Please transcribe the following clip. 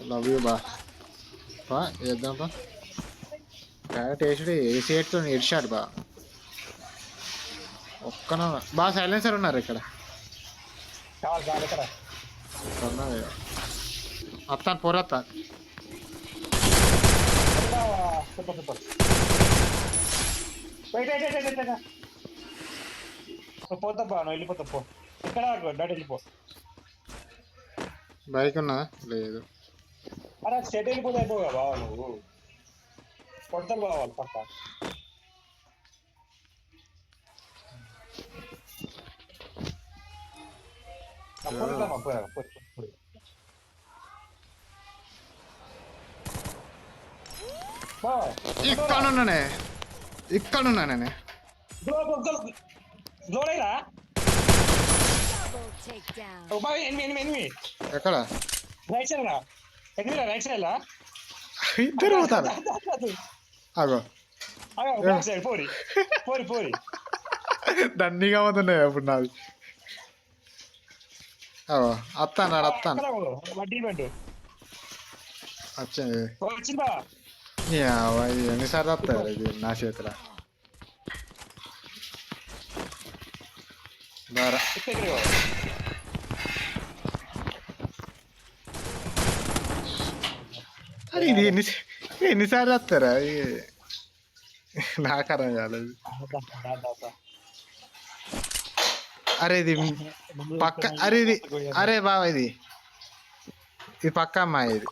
love you బా పా చేద్దాం పా క్యారెట్ వేసుడు ఏసీ ఎట్టు ఇడిచాడు బా ఒక్కన బా సైలెన్సర్ ఉన్నారు ఇక్కడ అత్తాను పోరత్తాను పోతా బా నువ్వు వెళ్ళిపోతా పో ఇక్కడ డాడీ వెళ్ళిపో బైక్ ఉన్నా లేదు అరే సెట్ వెళ్ళిపోతే అయిపోగా బావా నువ్వు కొడతాను బావాలి పక్క ఇక్కడున్నానే ఇక్కడున్నానే ఎక్కడ రైట్ సైడ్ రైట్ సైడ్ ఇద్దరు పోతారు అగో సైడ్ పోరి పోరి పోరి దండిగా అవుతున్నాయి అప్పుడు నాది అవో అత్తాను అత్తాను వడ్డీ పెట్టు వచ్చింది వచ్చిందా ఎన్నిసార్లు వస్తారు ఇది నా చేతిలో బారా అరే ఇది ఎన్నిసార్లు వస్తారా నాకు అర్థం కాలేదు అరే ఇది పక్క అరే ఇది అరే బాబా ఇది పక్క అమ్మాయి ఇది